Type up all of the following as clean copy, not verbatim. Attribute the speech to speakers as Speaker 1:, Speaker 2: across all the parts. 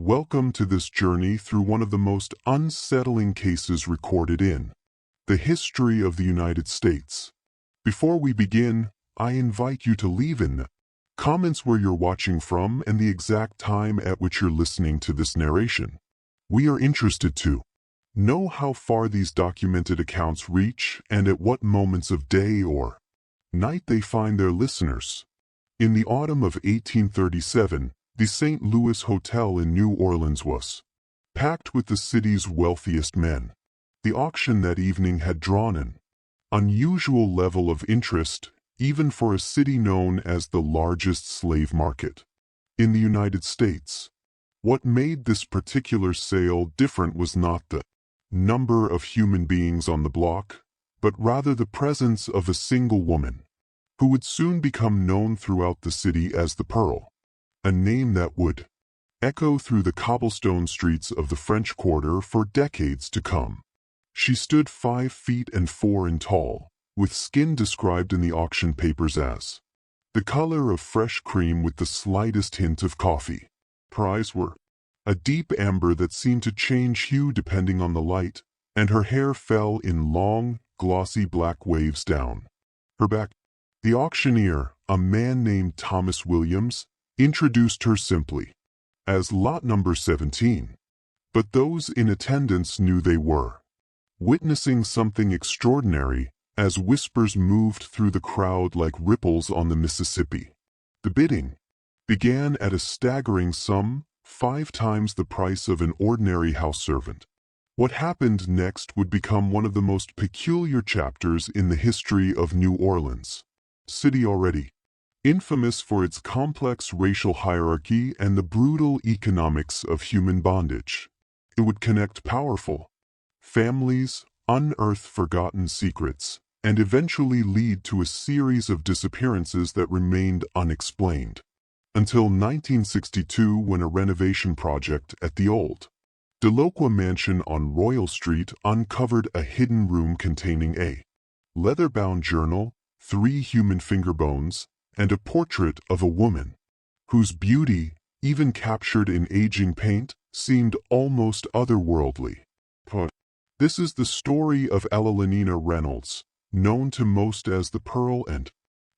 Speaker 1: Welcome to this journey through one of the most unsettling cases recorded in the history of the United States. Before we begin, I invite you to leave in the comments where you're watching from and the exact time at which you're listening to this narration. We are interested to know how far these documented accounts reach and at what moments of day or night they find their listeners. In the autumn of 1837, the St. Louis Hotel in New Orleans was packed with the city's wealthiest men. The auction that evening had drawn an unusual level of interest, even for a city known as the largest slave market in the United States. What made this particular sale different was not the number of human beings on the block, but rather the presence of a single woman, who would soon become known throughout the city as the Pearl, a name that would echo through the cobblestone streets of the French Quarter for decades to come. She stood 5 feet and 4 in tall, with skin described in the auction papers as the color of fresh cream with the slightest hint of coffee. Price were a deep amber that seemed to change hue depending on the light, and her hair fell in long, glossy black waves down her back. The auctioneer, a man named Thomas Williams, introduced her simply as lot number 17. But those in attendance knew they were witnessing something extraordinary as whispers moved through the crowd like ripples on the Mississippi. The bidding began at a staggering sum, 5 times the price of an ordinary house servant. What happened next would become one of the most peculiar chapters in the history of New Orleans, city already infamous for its complex racial hierarchy and the brutal economics of human bondage. It would connect powerful families, unearth forgotten secrets, and eventually lead to a series of disappearances that remained unexplained, until 1962 when a renovation project at the old Delocqua mansion on Royal Street uncovered a hidden room containing a leather-bound journal, 3 human finger bones, and a portrait of a woman whose beauty, even captured in aging paint, seemed almost otherworldly. This is the story of Elalynina Reynolds, known to most as the Pearl, and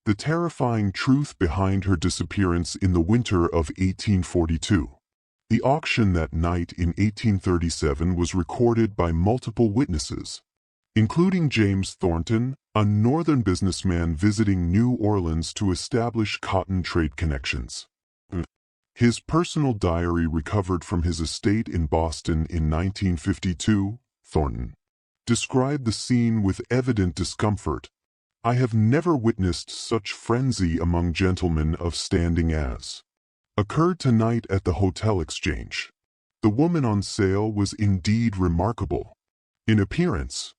Speaker 1: the terrifying truth behind her disappearance in the winter of 1842. The auction that night in 1837 was recorded by multiple witnesses, including James Thornton, a northern businessman visiting New Orleans to establish cotton trade connections. His personal diary recovered from his estate in Boston in 1952, Thornton described the scene with evident discomfort. "I have never witnessed such frenzy among gentlemen of standing as occurred tonight at the Hotel Exchange. The woman on sale was indeed remarkable in appearance,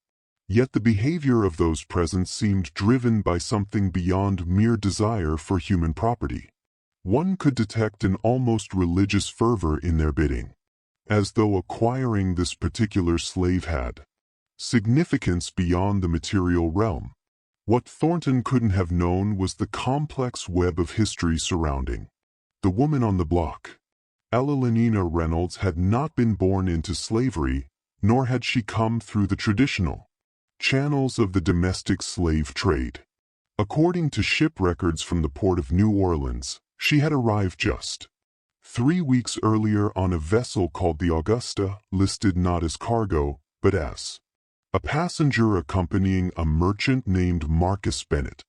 Speaker 1: yet the behavior of those present seemed driven by something beyond mere desire for human property. One could detect an almost religious fervor in their bidding, as though acquiring this particular slave had significance beyond the material realm. What Thornton couldn't have known was the complex web of history surrounding the woman on the block. Elalynina Reynolds had not been born into slavery, nor had she come through the traditional channels of the domestic slave trade. According to ship records from the port of New Orleans, she had arrived just 3 weeks earlier on a vessel called the Augusta, listed not as cargo, but as a passenger accompanying a merchant named Marcus Bennett.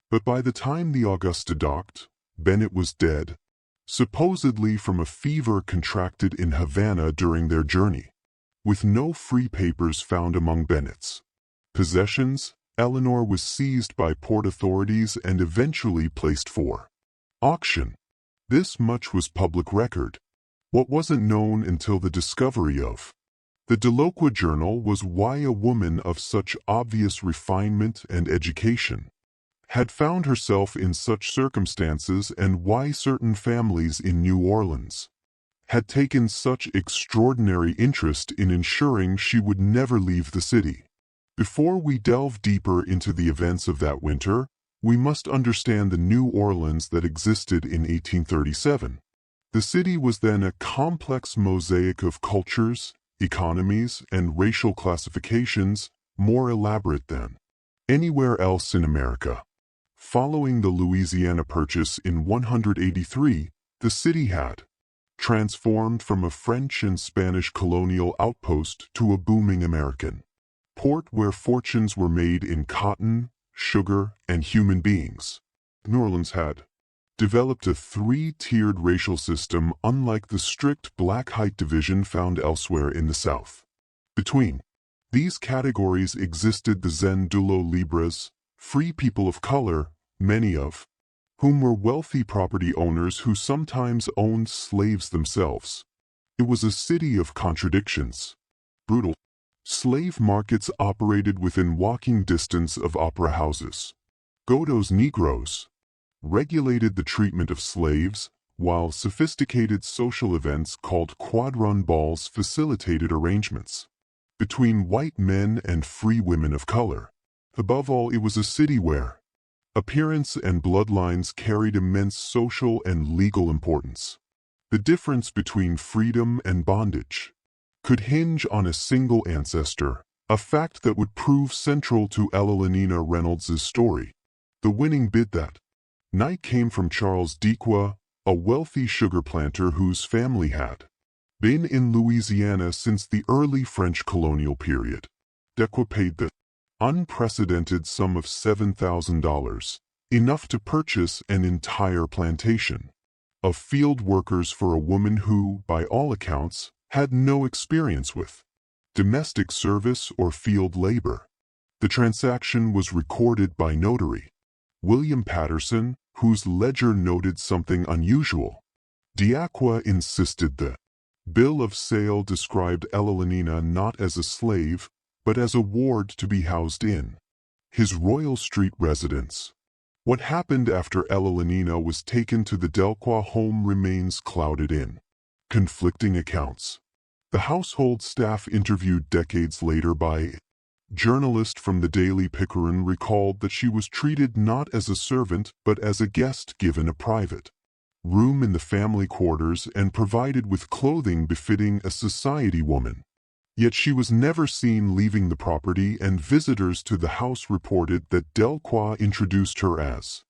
Speaker 1: But by the time the Augusta docked, Bennett was dead, supposedly from a fever contracted in Havana during their journey. With no free papers found among Bennett's possessions, Eleanor was seized by port authorities and eventually placed for auction. This much was public record. What wasn't known until the discovery of the Delocqua journal was why a woman of such obvious refinement and education had found herself in such circumstances and why certain families in New Orleans had taken such extraordinary interest in ensuring she would never leave the city. Before we delve deeper into the events of that winter, we must understand the New Orleans that existed in 1837. The city was then a complex mosaic of cultures, economies, and racial classifications, more elaborate than anywhere else in America. Following the Louisiana Purchase in 183, the city had transformed from a French and Spanish colonial outpost to a booming American port where fortunes were made in cotton, sugar, and human beings. New Orleans had developed a three-tiered racial system unlike the strict black height division found elsewhere in the South. Between these categories existed the Zendulo Libres, free people of color, many of whom were wealthy property owners who sometimes owned slaves themselves. It was a city of contradictions. Brutal slave markets operated within walking distance of opera houses. Godo's Negroes regulated the treatment of slaves, while sophisticated social events called quadrun balls facilitated arrangements between white men and free women of color. Above all, it was a city where appearance and bloodlines carried immense social and legal importance. The difference between freedom and bondage could hinge on a single ancestor, a fact that would prove central to Elalina Reynolds's story. The winning bid that night came from Charles Dequa, a wealthy sugar planter whose family had been in Louisiana since the early French colonial period. Dequa paid the unprecedented sum of $7,000, enough to purchase an entire plantation of field workers for a woman who, by all accounts, had no experience with domestic service or field labor. The transaction was recorded by notary William Patterson, whose ledger noted something unusual. Dequa insisted the bill of sale described Elalina not as a slave, but as a ward to be housed in his Royal Street residence. What happened after Elalina was taken to the Delqua home remains clouded in conflicting accounts. The household staff interviewed decades later by journalist from the Daily Picayune recalled that she was treated not as a servant but as a guest, given a private room in the family quarters and provided with clothing befitting a society woman. Yet she was never seen leaving the property, and visitors to the house reported that Delqua introduced her as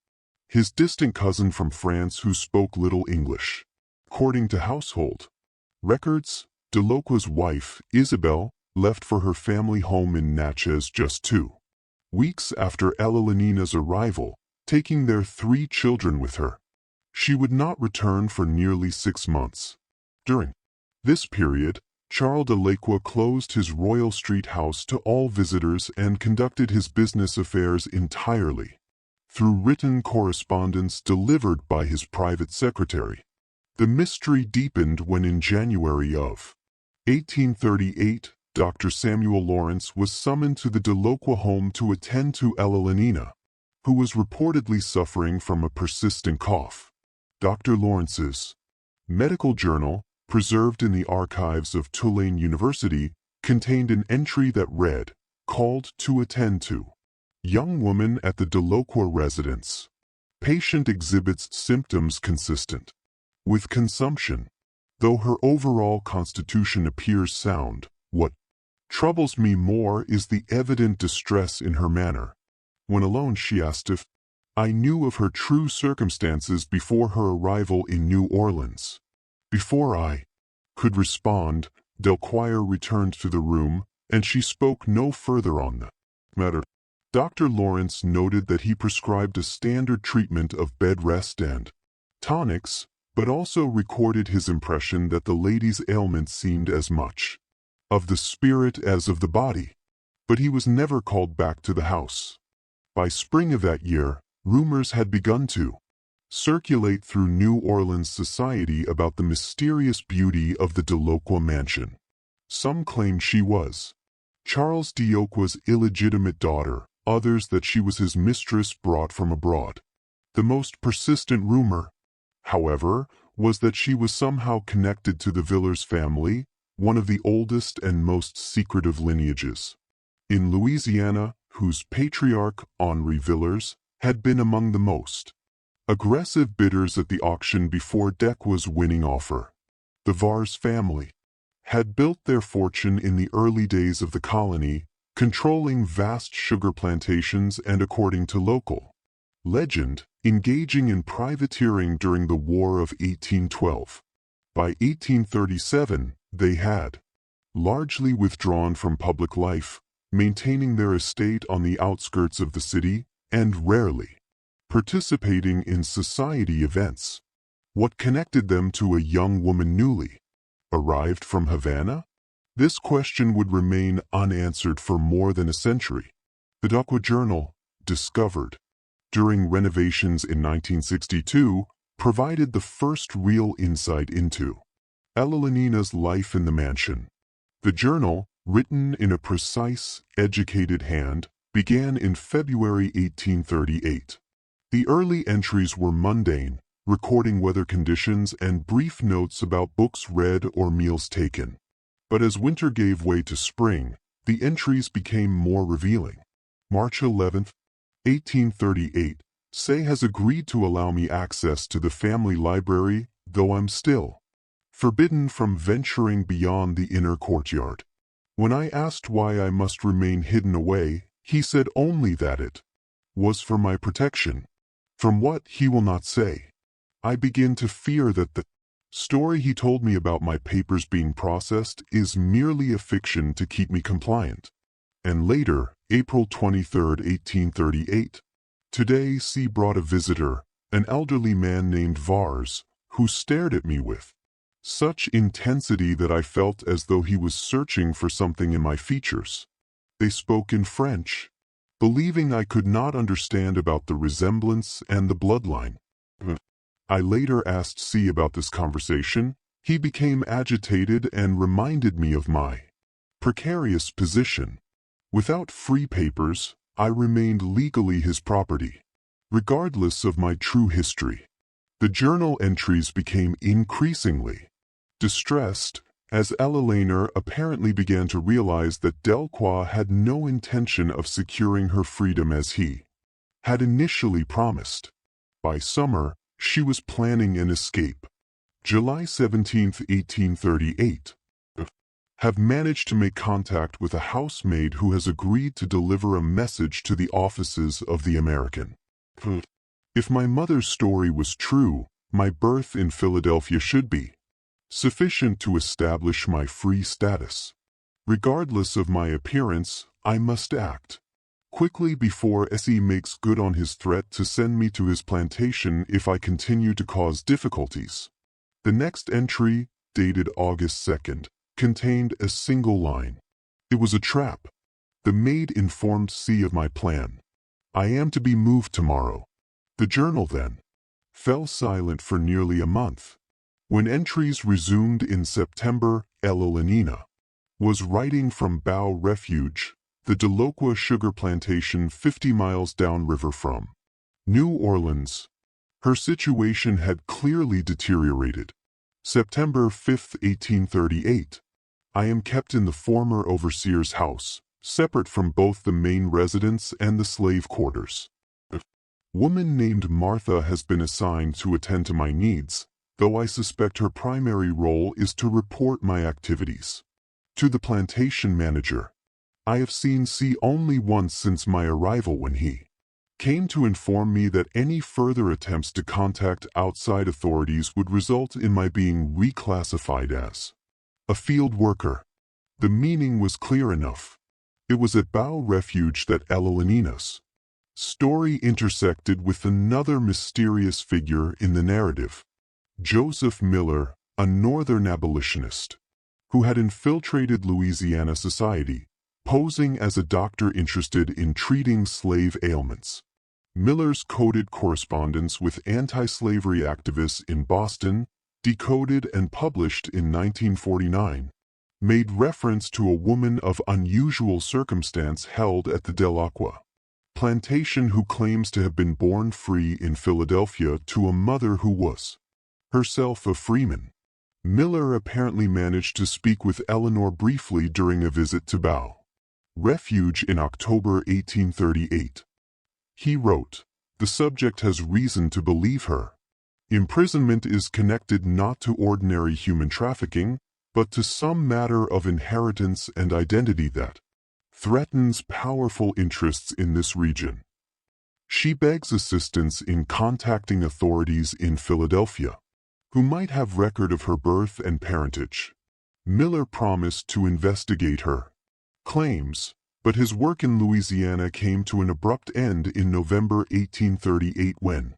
Speaker 1: his distant cousin from France who spoke little English. According to household records, Delqua's wife, Isabel, left for her family home in Natchez just 2 weeks after Elalina's arrival, taking their 3 children with her. She would not return for nearly 6 months. During this period, Charles de Lacqua closed his Royal Street house to all visitors and conducted his business affairs entirely through written correspondence delivered by his private secretary. The mystery deepened when in January of 1838, Dr. Samuel Lawrence was summoned to the de Lacqua home to attend to Elalina, who was reportedly suffering from a persistent cough. Dr. Lawrence's medical journal, preserved in the archives of Tulane University, contained an entry that read, "Called to attend to young woman at the de Lacqua residence. Patient exhibits symptoms consistent with consumption. Though her overall constitution appears sound, what troubles me more is the evident distress in her manner. When alone she asked if I knew of her true circumstances before her arrival in New Orleans. Before I could respond, Delquire returned to the room, and she spoke no further on the matter. Dr. Lawrence noted that he prescribed a standard treatment of bed rest and tonics, but also recorded his impression that the lady's ailment seemed as much of the spirit as of the body. But he was never called back to the house. By spring of that year, rumors had begun to circulate through New Orleans society about the mysterious beauty of the de Lacqua mansion. Some claimed she was Charles Dequa's illegitimate daughter, others that she was his mistress brought from abroad. The most persistent rumor, however, was that she was somehow connected to the Villers family, one of the oldest and most secretive lineages in Louisiana, whose patriarch, Henri Villers, had been among the most Aggressive bidders at the auction before Dequa's winning offer. The Vars family had built their fortune in the early days of the colony, controlling vast sugar plantations and, according to local legend, engaging in privateering during the War of 1812. By 1837, they had largely withdrawn from public life, maintaining their estate on the outskirts of the city and rarely participating in society events. What connected them to a young woman newly arrived from Havana? This question would remain unanswered for more than a century. The Dequa Journal, discovered during renovations in 1962, provided the first real insight into Ellalinina's life in the mansion. The journal, written in a precise, educated hand, began in February 1838. The early entries were mundane, recording weather conditions and brief notes about books read or meals taken. But as winter gave way to spring, the entries became more revealing. March 11, 1838, Say has agreed to allow me access to the family library, though I'm still forbidden from venturing beyond the inner courtyard. When I asked why I must remain hidden away, he said only that it was for my protection. From what he will not say. I begin to fear that the story he told me about my papers being processed is merely a fiction to keep me compliant. And later, April 23, 1838. Today C brought a visitor, an elderly man named Vars, who stared at me with such intensity that I felt as though he was searching for something in my features. They spoke in French, believing I could not understand about the resemblance and the bloodline. I later asked C about this conversation. He became agitated and reminded me of my precarious position. Without free papers, I remained legally his property, regardless of my true history. The journal entries became increasingly distressed, as Ellalinina apparently began to realize that Delqua had no intention of securing her freedom as he had initially promised. By summer, she was planning an escape. July 17, 1838. Have managed to make contact with a housemaid who has agreed to deliver a message to the offices of the American. If my mother's story was true, my birth in Philadelphia should be sufficient to establish my free status. Regardless of my appearance, I must act quickly before S.E. makes good on his threat to send me to his plantation if I continue to cause difficulties. The next entry, dated August 2nd, contained a single line. It was a trap. The maid informed C of my plan. I am to be moved tomorrow. The journal then fell silent for nearly a month. When entries resumed in September, Ellalinina was writing from Bow Refuge, the Delocqua sugar plantation 50 miles downriver from New Orleans. Her situation had clearly deteriorated. September 5, 1838. I am kept in the former overseer's house, separate from both the main residence and the slave quarters. A woman named Martha has been assigned to attend to my needs, though I suspect her primary role is to report my activities to the plantation manager. I have seen C only once since my arrival, when he came to inform me that any further attempts to contact outside authorities would result in my being reclassified as a field worker. The meaning was clear enough. It was at Bow Refuge that Ellalinina's story intersected with another mysterious figure in the narrative. Joseph Miller, a Northern abolitionist, who had infiltrated Louisiana society, posing as a doctor interested in treating slave ailments. Miller's coded correspondence with anti-slavery activists in Boston, decoded and published in 1949, made reference to a woman of unusual circumstance held at the Delocqua plantation who claims to have been born free in Philadelphia to a mother who was herself a freeman. Miller apparently managed to speak with Eleanor briefly during a visit to Bow Refuge in October 1838. He wrote, The subject has reason to believe her. Imprisonment is connected not to ordinary human trafficking, but to some matter of inheritance and identity that threatens powerful interests in this region. She begs assistance in contacting authorities in Philadelphia, who might have record of her birth and parentage. Miller promised to investigate her claims, but his work in Louisiana came to an abrupt end in November 1838 when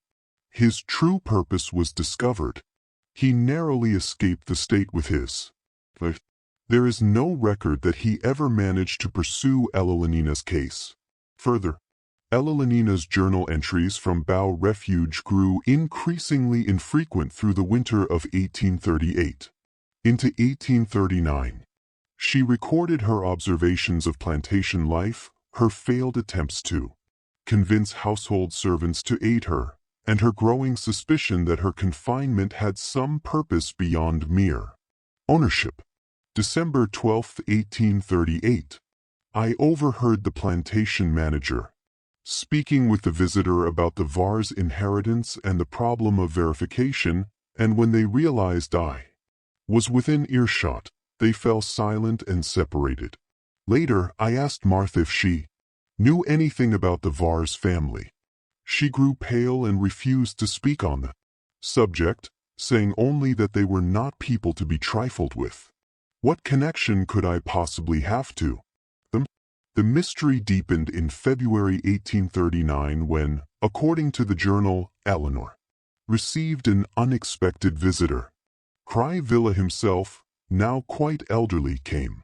Speaker 1: his true purpose was discovered. He narrowly escaped the state with his life. There is no record that he ever managed to pursue Ella case further. Ella journal entries from Bow Refuge grew increasingly infrequent through the winter of 1838 into 1839. She recorded her observations of plantation life, her failed attempts to convince household servants to aid her, and her growing suspicion that her confinement had some purpose beyond mere ownership. December 12, 1838. I overheard the plantation manager speaking with the visitor about the Var's inheritance and the problem of verification, and when they realized I was within earshot, they fell silent and separated. Later, I asked Martha if she knew anything about the Var's family. She grew pale and refused to speak on the subject, saying only that they were not people to be trifled with. What connection could I possibly have to them? The mystery deepened in February 1839 when, according to the journal, Eleanor received an unexpected visitor. Cry Villa himself, now quite elderly, came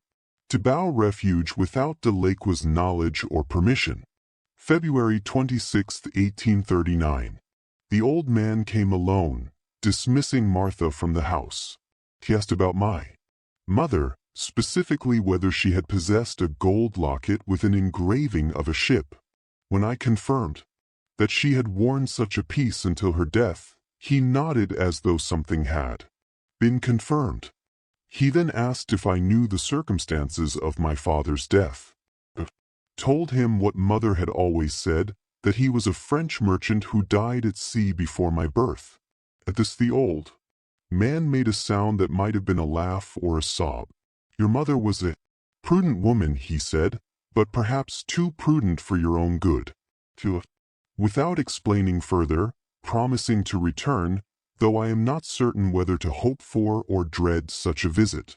Speaker 1: to Bow Refuge without Delaqua's knowledge or permission. February 26, 1839. The old man came alone, dismissing Martha from the house. He asked about my mother, specifically whether she had possessed a gold locket with an engraving of a ship. When I confirmed that she had worn such a piece until her death, he nodded as though something had been confirmed. He then asked if I knew the circumstances of my father's death. Told him what mother had always said, that he was a French merchant who died at sea before my birth. At this the old man made a sound that might have been a laugh or a sob. Your mother was a prudent woman, he said, but perhaps too prudent for your own good. Without explaining further, promising to return, though I am not certain whether to hope for or dread such a visit.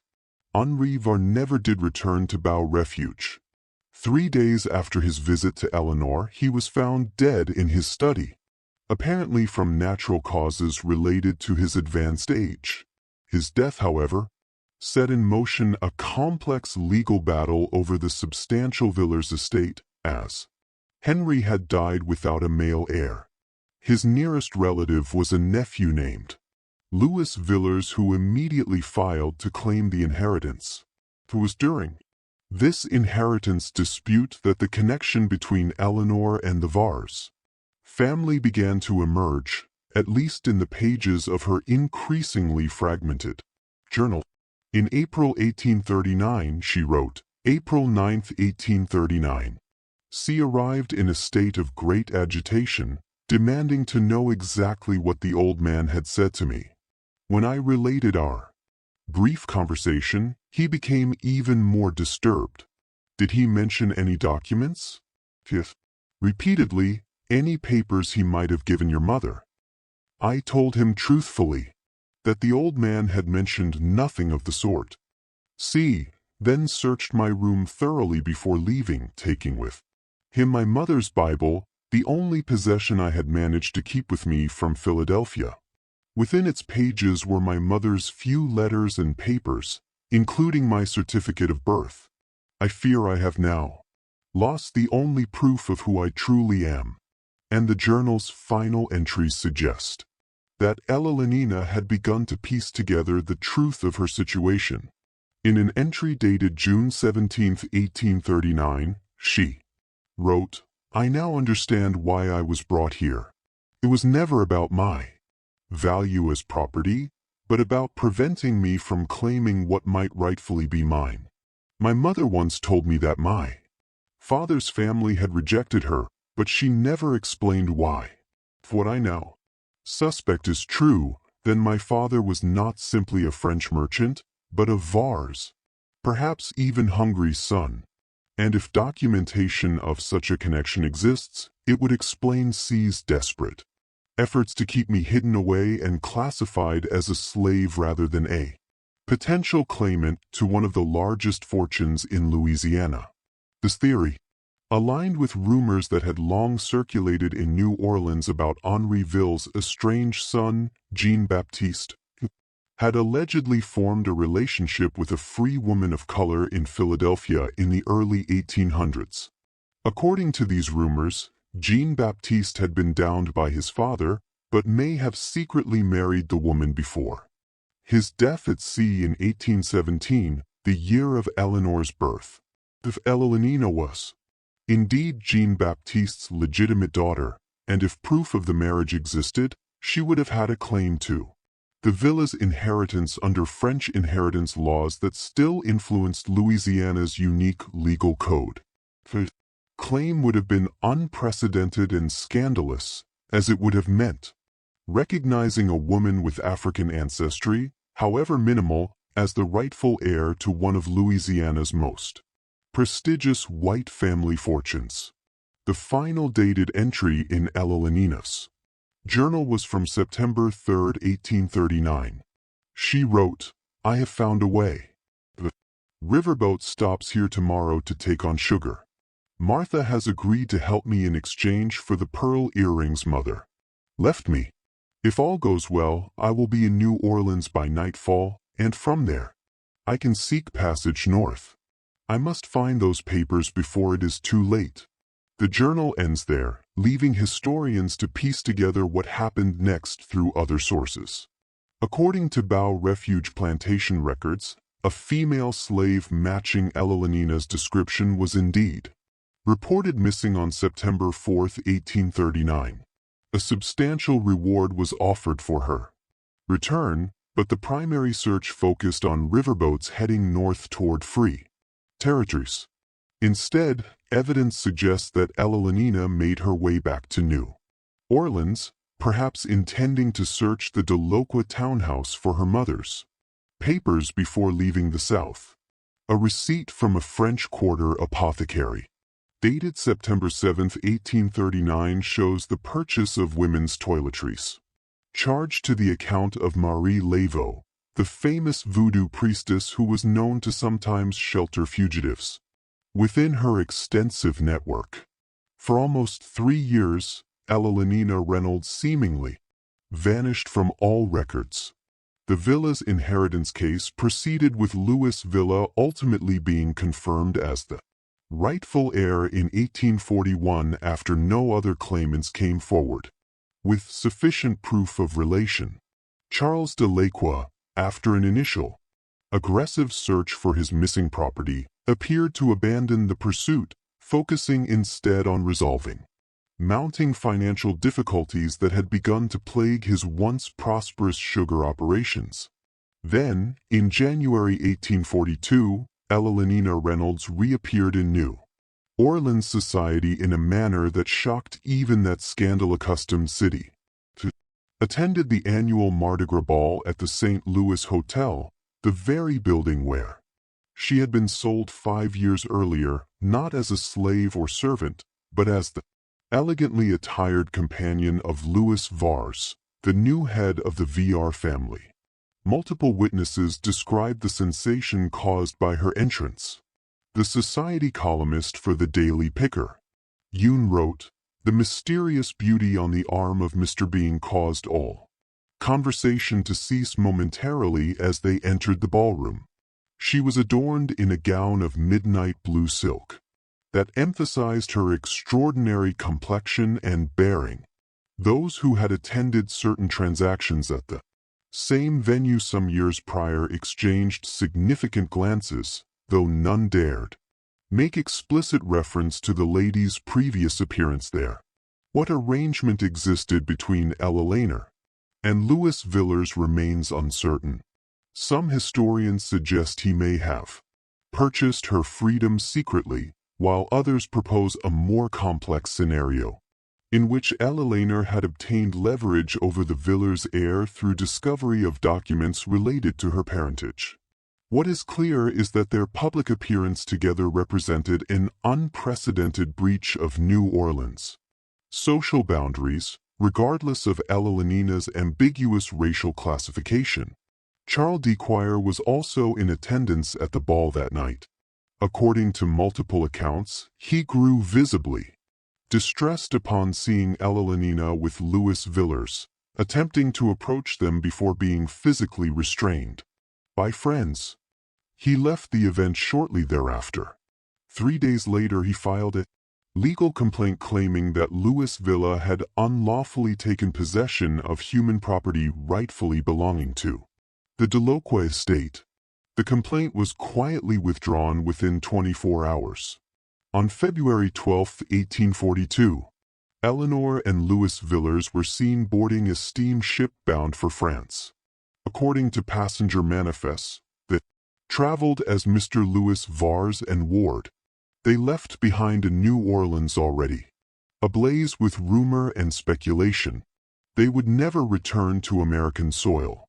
Speaker 1: Henri Var never did return to Bow Refuge. 3 days after his visit to Eleanor, he was found dead in his study, apparently from natural causes related to his advanced age. His death, however, set in motion a complex legal battle over the substantial Villers estate, as Henry had died without a male heir. His nearest relative was a nephew named Louis Villers, who immediately filed to claim the inheritance. It was during this inheritance dispute that the connection between Eleanor and the Vars family began to emerge, at least in the pages of her increasingly fragmented journal. In April 1839, she wrote, April 9, 1839. C arrived in a state of great agitation, demanding to know exactly what the old man had said to me. When I related our brief conversation, he became even more disturbed. Did he mention any documents? Fifth. Repeatedly, any papers he might have given your mother. I told him truthfully that the old man had mentioned nothing of the sort. C then searched my room thoroughly before leaving, taking with him my mother's Bible, the only possession I had managed to keep with me from Philadelphia. Within its pages were my mother's few letters and papers, including my certificate of birth. I fear I have now lost the only proof of who I truly am, and the journal's final entries suggest that Ella had begun to piece together the truth of her situation. In an entry dated June 17, 1839, she wrote, I now understand why I was brought here. It was never about my value as property, but about preventing me from claiming what might rightfully be mine. My mother once told me that my father's family had rejected her, but she never explained why. If what I now suspect is true, then my father was not simply a French merchant, but a Vars, perhaps even Hungary's son. And if documentation of such a connection exists, it would explain C's desperate efforts to keep me hidden away and classified as a slave rather than a potential claimant to one of the largest fortunes in Louisiana. This theory, aligned with rumors that had long circulated in New Orleans about Henri Ville's estranged son, Jean-Baptiste, who had allegedly formed a relationship with a free woman of color in Philadelphia in the early 1800s. According to these rumors, Jean-Baptiste had been downed by his father, but may have secretly married the woman before his death at sea in 1817, the year of Eleanor's birth. If Elenina was indeed Jean-Baptiste's legitimate daughter, and if proof of the marriage existed, she would have had a claim to the villa's inheritance under French inheritance laws that still influenced Louisiana's unique legal code. The claim would have been unprecedented and scandalous, as it would have meant recognizing a woman with African ancestry, however minimal, as the rightful heir to one of Louisiana's most prestigious white family fortunes. The final dated entry in Elenina's journal was from September 3, 1839. She wrote, "I have found a way. The riverboat stops here tomorrow to take on sugar. Martha has agreed to help me in exchange for the pearl earrings mother left me. If all goes well, I will be in New Orleans by nightfall, and from there, I can seek passage north. I must find those papers before it is too late." The journal ends there, leaving historians to piece together what happened next through other sources. According to Bow Refuge plantation records, a female slave matching Elenina's description was indeed reported missing on September 4, 1839. A substantial reward was offered for her return, but the primary search focused on riverboats heading north toward free territories. Instead, evidence suggests that Elenina made her way back to New Orleans, perhaps intending to search the Doloqua townhouse for her mother's papers before leaving the South. A receipt from a French Quarter apothecary, dated September 7, 1839, shows the purchase of women's toiletries, charged to the account of Marie Laveau, the famous voodoo priestess who was known to sometimes shelter fugitives within her extensive network. For almost 3 years, Elenina Reynolds seemingly vanished from all records. The Villa's inheritance case proceeded, with Louis Villa ultimately being confirmed as the rightful heir in 1841 after no other claimants came forward with sufficient proof of relation. Charles de Lacroix, after an initial aggressive search for his missing property, appeared to abandon the pursuit, focusing instead on resolving mounting financial difficulties that had begun to plague his once prosperous sugar operations. Then, in January 1842, Elenina Reynolds reappeared in New Orleans society in a manner that shocked even that scandal-accustomed city. Attended the annual Mardi Gras ball at the St. Louis Hotel, the very building where she had been sold 5 years earlier, not as a slave or servant, but as the elegantly attired companion of Louis Vars, the new head of the VR family. Multiple witnesses described the sensation caused by her entrance. The society columnist for the Daily Picker, Yoon, wrote, "The mysterious beauty on the arm of Mr. Bean caused all conversation to cease momentarily as they entered the ballroom. She was adorned in a gown of midnight blue silk that emphasized her extraordinary complexion and bearing. Those who had attended certain transactions at the same venue some years prior exchanged significant glances, though none dared make explicit reference to the lady's previous appearance there. What arrangement existed between Elenina and Louis Villers remains uncertain. Some historians suggest he may have purchased her freedom secretly, while others propose a more complex scenario. in which Ella had obtained leverage over the Villers heir through discovery of documents related to her parentage. What is clear is that their public appearance together represented an unprecedented breach of New Orleans' social boundaries, regardless of Ella ambiguous racial classification. Charles Dequire was also in attendance at the ball that night. According to multiple accounts, he grew visibly distressed upon seeing Ella with Louis Villers, attempting to approach them before being physically restrained by friends. He left the event shortly thereafter. 3 days later he filed a legal complaint claiming that Louis Villa had unlawfully taken possession of human property rightfully belonging to the Delacroix estate. The complaint was quietly withdrawn within 24 hours. On February 12, 1842, Eleanor and Louis Villers were seen boarding a steamship bound for France. According to passenger manifests, that traveled as Mr. Louis Vars and Ward. They left behind a New Orleans already ablaze with rumor and speculation. They would never return to American soil.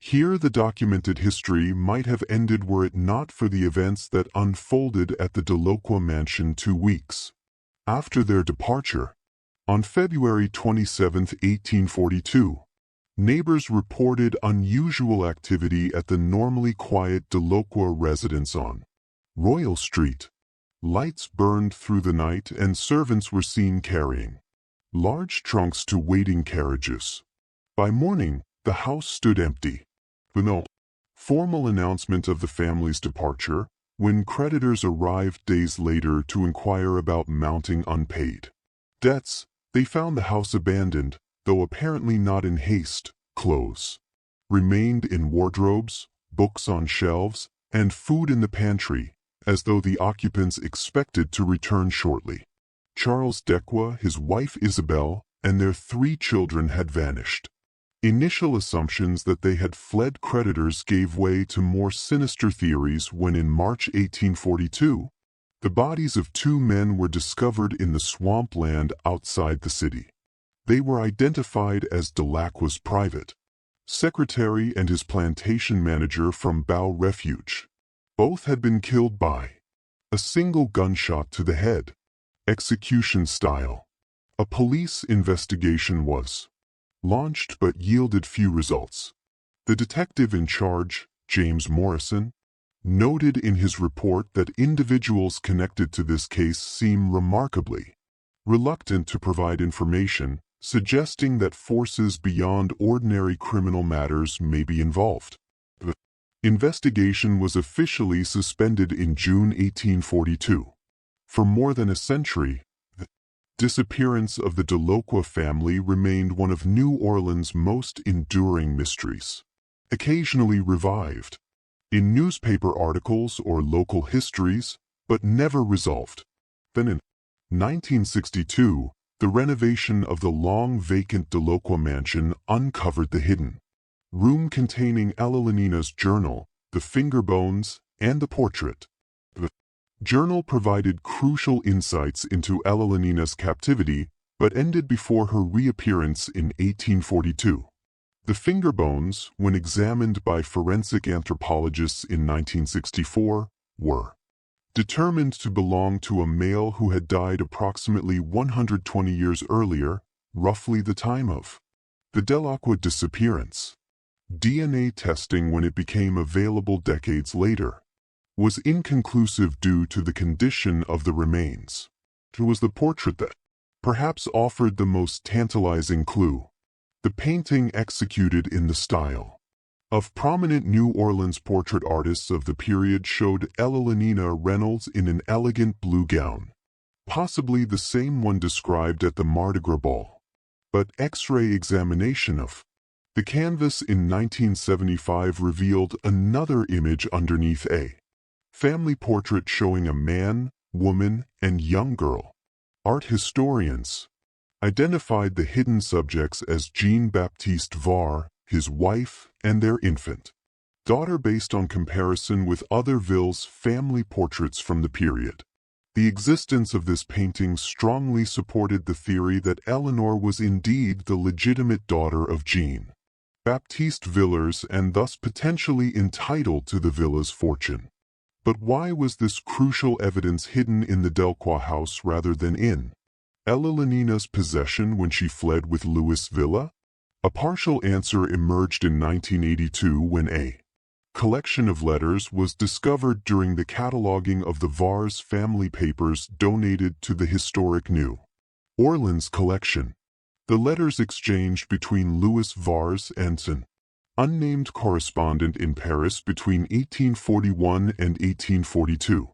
Speaker 1: Here the documented history might have ended were it not for the events that unfolded at the Delacroix mansion 2 weeks after their departure. On February 27, 1842, neighbors reported unusual activity at the normally quiet Delacroix residence on Royal Street. Lights burned through the night and servants were seen carrying large trunks to waiting carriages. By morning, the house stood empty. With no formal announcement of the family's departure, when creditors arrived days later to inquire about mounting unpaid debts, they found the house abandoned, though apparently not in haste. Clothes remained in wardrobes, books on shelves, and food in the pantry, as though the occupants expected to return shortly. Charles Dequire, his wife Isabel, and their 3 children had vanished. Initial assumptions that they had fled creditors gave way to more sinister theories when in March 1842, the bodies of 2 men were discovered in the swampland outside the city. They were identified as Delacroix's private secretary and his plantation manager from Bow Refuge. Both had been killed by a single gunshot to the head, execution style. A police investigation was launched but yielded few results. The detective in charge, James Morrison, noted in his report that individuals connected to this case seem remarkably reluctant to provide information, suggesting that forces beyond ordinary criminal matters may be involved. The investigation was officially suspended in June 1842. For more than a century, the disappearance of the Delacroix family remained one of New Orleans' most enduring mysteries. Occasionally revived in newspaper articles or local histories, but never resolved. Then in 1962, the renovation of the long-vacant Delacroix mansion uncovered the hidden room containing Ella journal, the finger bones, and the portrait. The journal provided crucial insights into Ella captivity, but ended before her reappearance in 1842. The finger bones, when examined by forensic anthropologists in 1964, were determined to belong to a male who had died approximately 120 years earlier, roughly the time of the Delacroix disappearance. DNA testing, when it became available decades later, was inconclusive due to the condition of the remains. It was the portrait that perhaps offered the most tantalizing clue. The painting, executed in the style of prominent New Orleans portrait artists of the period, showed Ella Reynolds in an elegant blue gown, possibly the same one described at the Mardi Gras ball. But X-ray examination of the canvas in 1975 revealed another image underneath, a family portrait showing a man, woman, and young girl. Art historians identified the hidden subjects as Jean-Baptiste Var, his wife, and their infant daughter based on comparison with other Ville's family portraits from the period. The existence of this painting strongly supported the theory that Eleanor was indeed the legitimate daughter of Jean Baptiste Villers and thus potentially entitled to the villa's fortune. But why was this crucial evidence hidden in the Delacroix house rather than in Ellalinina's possession when she fled with Louis Villa? A partial answer emerged in 1982 when a collection of letters was discovered during the cataloging of the Vars family papers donated to the historic New Orleans collection. The letters exchanged between Louis Vars and an unnamed correspondent in Paris between 1841 and 1842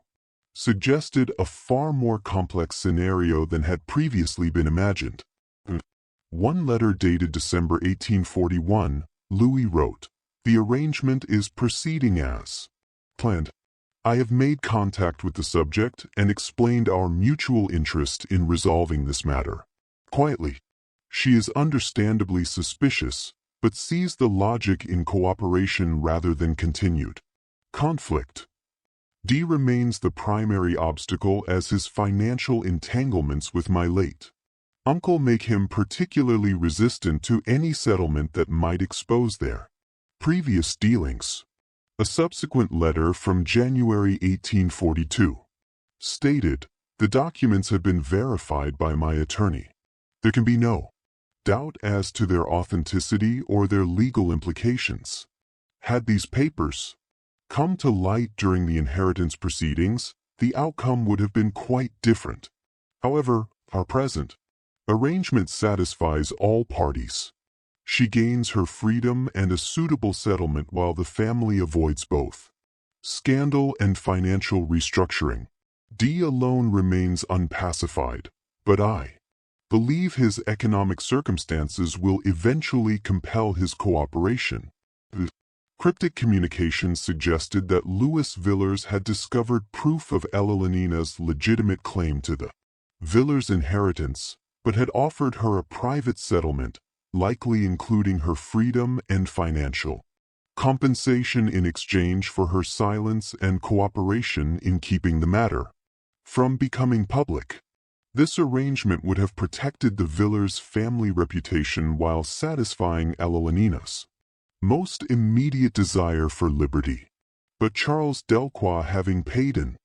Speaker 1: suggested a far more complex scenario than had previously been imagined. One letter dated December 1841, Louis wrote, "The arrangement is proceeding as planned. I have made contact with the subject and explained our mutual interest in resolving this matter. Quietly. She is understandably suspicious, but sees the logic in cooperation rather than continued conflict. D remains the primary obstacle as his financial entanglements with my late uncle make him particularly resistant to any settlement that might expose their previous dealings." A subsequent letter from January 1842 stated, "The documents have been verified by my attorney. There can be no doubt as to their authenticity or their legal implications. Had these papers come to light during the inheritance proceedings, the outcome would have been quite different. However, our present arrangement satisfies all parties. She gains her freedom and a suitable settlement while the family avoids both scandal and financial restructuring. D alone remains unpacified, but I believe his economic circumstances will eventually compel his cooperation." The cryptic communications suggested that Louis Villers had discovered proof of Ellalinina's legitimate claim to the Villers inheritance, but had offered her a private settlement, likely including her freedom and financial compensation in exchange for her silence and cooperation in keeping the matter from becoming public. This arrangement would have protected the Villers family reputation while satisfying Ellalinina's most immediate desire for liberty. But Charles Delacroix, having paid an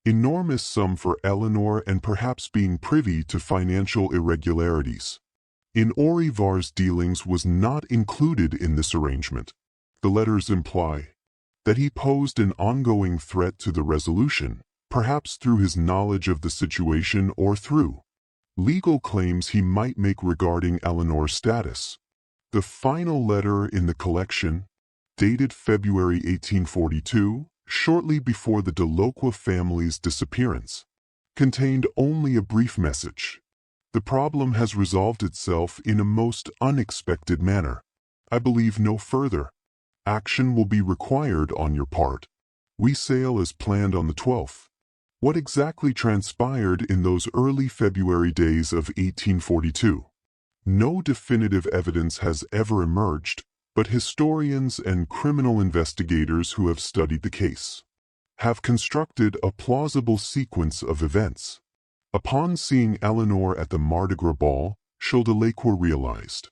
Speaker 1: enormous sum for Eleanor and perhaps being privy to financial irregularities in Henri Vars' dealings, was not included in this arrangement. The letters imply that he posed an ongoing threat to the resolution, perhaps through his knowledge of the situation or through legal claims he might make regarding Eleanor's status. The final letter in the collection, dated February 1842, shortly before the Delacroix family's disappearance, contained only a brief message. "The problem has resolved itself in a most unexpected manner. I believe no further action will be required on your part. We sail as planned on the 12th. What exactly transpired in those early February days of 1842? No definitive evidence has ever emerged, but historians and criminal investigators who have studied the case have constructed a plausible sequence of events. Upon seeing Eleanor at the Mardi Gras ball, Charles Delacroix realized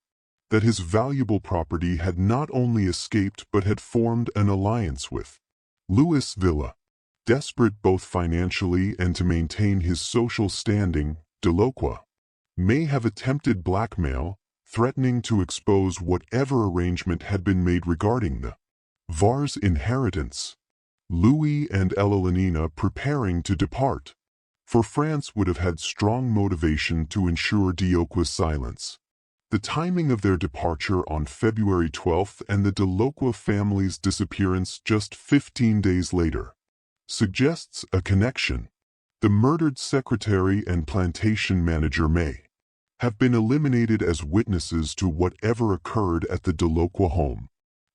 Speaker 1: that his valuable property had not only escaped but had formed an alliance with Louis Villa. Desperate both financially and to maintain his social standing, Delacroix may have attempted blackmail, threatening to expose whatever arrangement had been made regarding the Vars inheritance. Louis and Ellalinina, preparing to depart for France, would have had strong motivation to ensure Delacroix's silence. The timing of their departure on February 12th and the Delacroix family's disappearance just 15 days later suggests a connection. The murdered secretary and plantation manager may have been eliminated as witnesses to whatever occurred at the Delacroix home.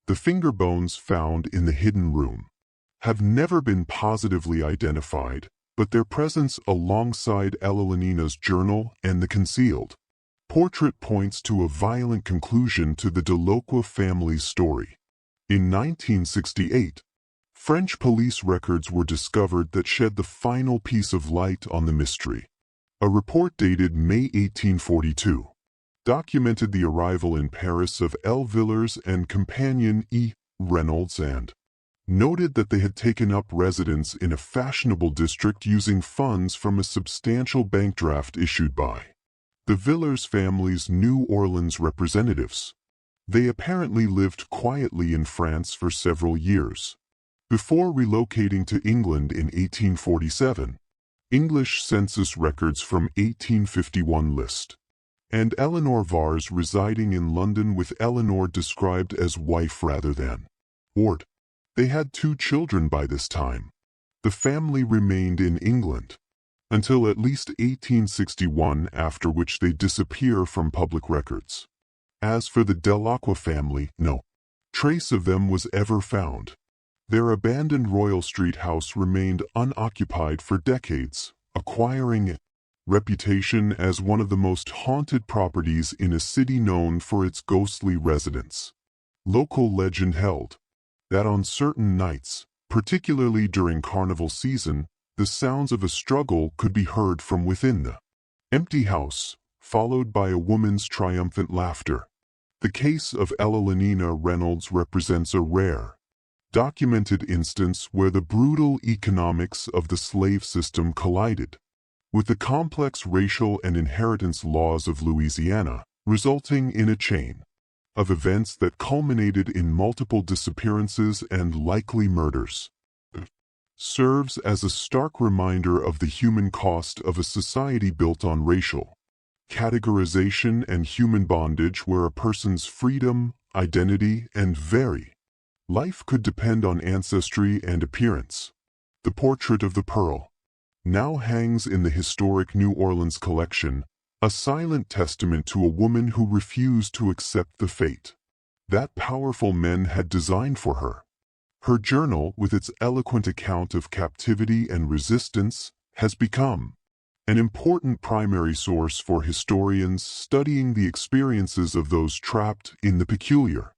Speaker 1: The finger bones found in the hidden room have never been positively identified, but their presence alongside Ellalinina's journal and the concealed portrait points to a violent conclusion to the Delacroix family's story. In 1968, French police records were discovered that shed the final piece of light on the mystery. A report dated May 1842 documented the arrival in Paris of L. Villers and companion E. Reynolds and noted that they had taken up residence in a fashionable district using funds from a substantial bank draft issued by the Villers family's New Orleans representatives. They apparently lived quietly in France for several years before relocating to England in 1847. English census records from 1851 list and Eleanor Vars residing in London with Eleanor described as wife rather than ward. They had 2 children by this time. The family remained in England until at least 1861, after which they disappear from public records. As for the Delacroix family, no trace of them was ever found. Their abandoned Royal Street house remained unoccupied for decades, acquiring a reputation as one of the most haunted properties in a city known for its ghostly residents. Local legend held that on certain nights, particularly during carnival season, the sounds of a struggle could be heard from within the empty house, followed by a woman's triumphant laughter. The case of Ellalinina Reynolds represents a rare, documented instance where the brutal economics of the slave system collided with the complex racial and inheritance laws of Louisiana, resulting in a chain of events that culminated in multiple disappearances and likely murders. Serves as a stark reminder of the human cost of a society built on racial categorization and human bondage, where a person's freedom, identity, and very life could depend on ancestry and appearance. The portrait of the Pearl now hangs in the historic New Orleans collection, a silent testament to a woman who refused to accept the fate that powerful men had designed for her. Her journal, with its eloquent account of captivity and resistance, has become an important primary source for historians studying the experiences of those trapped in the peculiar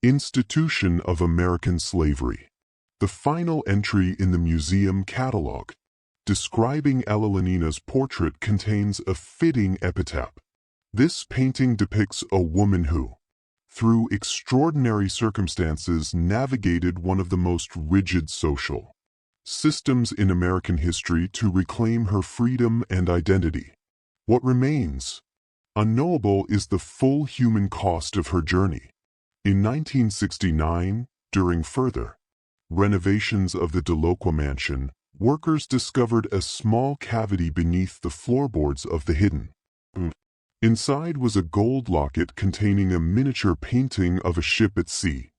Speaker 1: institution of American slavery. The final entry in the museum catalog describing Ellalinina's portrait contains a fitting epitaph. This painting depicts a woman who, through extraordinary circumstances, navigated one of the most rigid social systems in American history to reclaim her freedom and identity. What remains unknowable is the full human cost of her journey. In 1969, during further renovations of the Delacroix mansion, workers discovered a small cavity beneath the floorboards of the hidden. Inside was a gold locket containing a miniature painting of a ship at sea.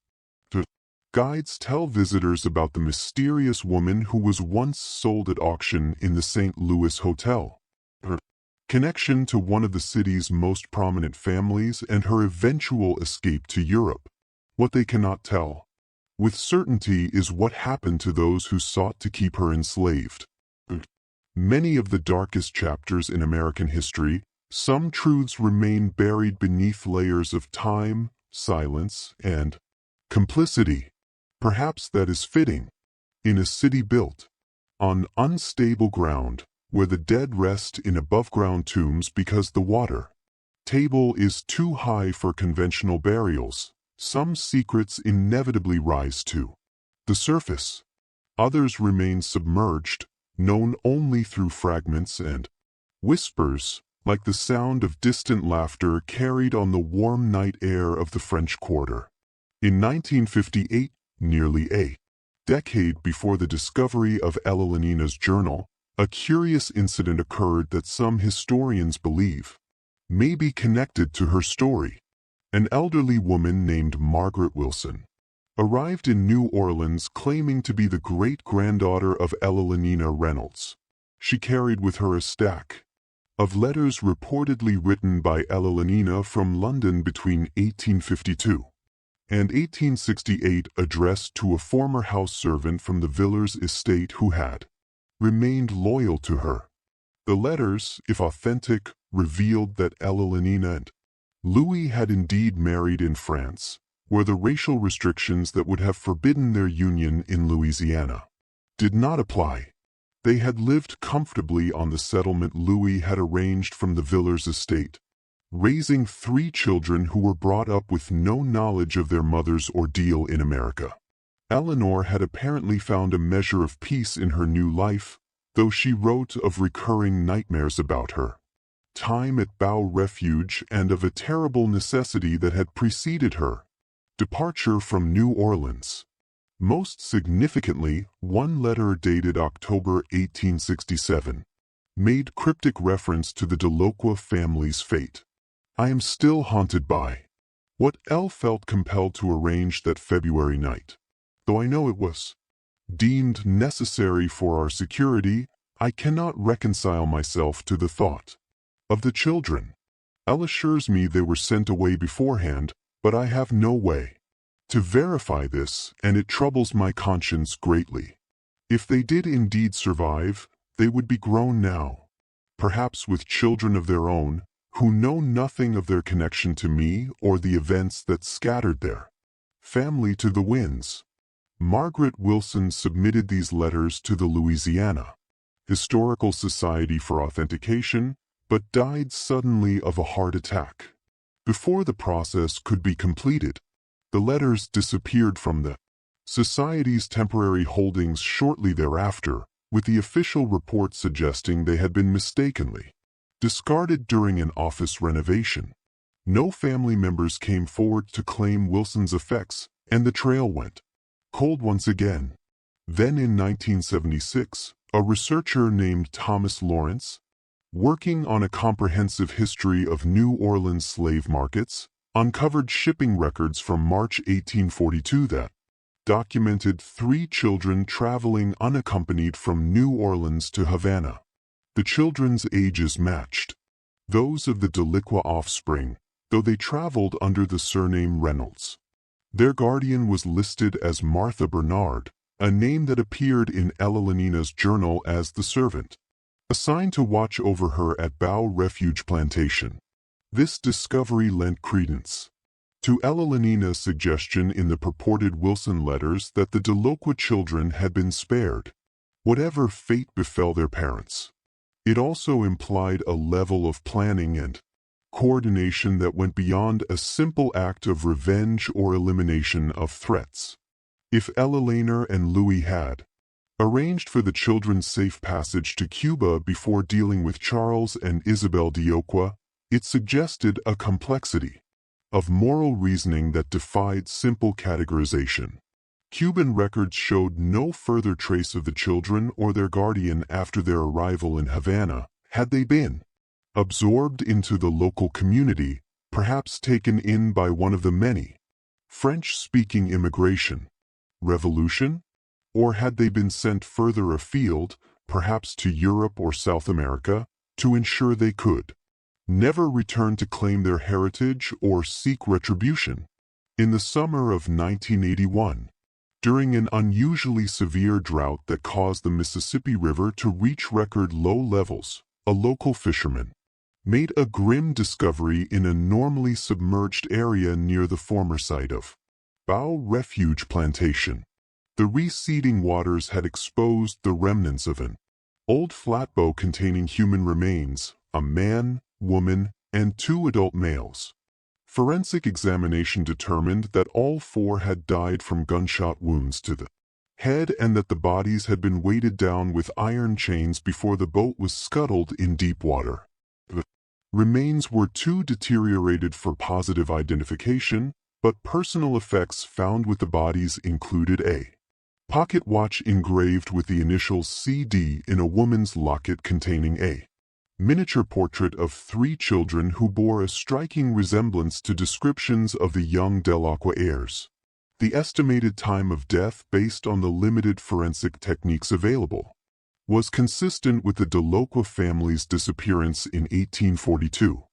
Speaker 1: Guides tell visitors about the mysterious woman who was once sold at auction in the St. Louis Hotel, her connection to one of the city's most prominent families, and her eventual escape to Europe. What they cannot tell with certainty is what happened to those who sought to keep her enslaved. Many of the darkest chapters in American history, some truths remain buried beneath layers of time, silence, and complicity. Perhaps that is fitting in a city built on unstable ground, where the dead rest in above-ground tombs because the water table is too high for conventional burials. Some secrets inevitably rise to the surface. Others remain submerged, known only through fragments and whispers, like the sound of distant laughter carried on the warm night air of the French Quarter. In 1958, nearly a decade before the discovery of Ellalinina's journal, a curious incident occurred that some historians believe may be connected to her story. An elderly woman named Margaret Wilson arrived in New Orleans claiming to be the great-granddaughter of Ellalinina Reynolds. She carried with her a stack of letters reportedly written by Ellalinina from London between 1852 and 1868, addressed to a former house servant from the Villers estate who had remained loyal to her. The letters, if authentic, revealed that Ellalinina and Louis had indeed married in France, where the racial restrictions that would have forbidden their union in Louisiana did not apply. They had lived comfortably on the settlement Louis had arranged from the Villers estate, raising 3 children who were brought up with no knowledge of their mother's ordeal in America. Eleanor had apparently found a measure of peace in her new life, though she wrote of recurring nightmares about her time at Bow Refuge and of a terrible necessity that had preceded her departure from New Orleans. Most significantly, one letter dated October 1867 made cryptic reference to the Delacroix family's fate. I am still haunted by what Elle felt compelled to arrange that February night. Though I know it was deemed necessary for our security, I cannot reconcile myself to the thought of the children. Elle assures me they were sent away beforehand, but I have no way to verify this, and it troubles my conscience greatly. If they did indeed survive, they would be grown now, perhaps with children of their own, who know nothing of their connection to me or the events that scattered their family to the winds. Margaret Wilson submitted these letters to the Louisiana Historical Society for authentication, but died suddenly of a heart attack. Before the process could be completed, the letters disappeared from the Society's temporary holdings shortly thereafter, with the official report suggesting they had been mistakenly discarded during an office renovation. No family members came forward to claim Wilson's effects, and the trail went cold once again. Then in 1976, a researcher named Thomas Lawrence, working on a comprehensive history of New Orleans slave markets, uncovered shipping records from March 1842 that documented 3 children traveling unaccompanied from New Orleans to Havana. The children's ages matched those of the Delacroix offspring, though they traveled under the surname Reynolds. Their guardian was listed as Martha Bernard, a name that appeared in Ellalinina's journal as the servant assigned to watch over her at Bow Refuge Plantation. This discovery lent credence to Ellalinina's suggestion in the purported Wilson letters that the Delacroix children had been spared, whatever fate befell their parents. It also implied a level of planning and coordination that went beyond a simple act of revenge or elimination of threats. If Ellalinor and Louis had arranged for the children's safe passage to Cuba before dealing with Charles and Isabel Delacroix, it suggested a complexity of moral reasoning that defied simple categorization. Cuban records showed no further trace of the children or their guardian after their arrival in Havana. Had they been absorbed into the local community, perhaps taken in by one of the many French-speaking immigration revolution? Or had they been sent further afield, perhaps to Europe or South America, to ensure they could never return to claim their heritage or seek retribution? In the summer of 1981, during an unusually severe drought that caused the Mississippi River to reach record low levels, a local fisherman made a grim discovery in a normally submerged area near the former site of Bow Refuge Plantation. The receding waters had exposed the remnants of an old flatboat containing human remains, a man, woman, and 2 adult males. Forensic examination determined that all 4 had died from gunshot wounds to the head and that the bodies had been weighted down with iron chains before the boat was scuttled in deep water. The remains were too deteriorated for positive identification, but personal effects found with the bodies included a pocket watch engraved with the initials CD in a woman's locket containing a miniature portrait of 3 children who bore a striking resemblance to descriptions of the young Delacroix heirs. The estimated time of death, based on the limited forensic techniques available, was consistent with the Delacroix family's disappearance in 1842.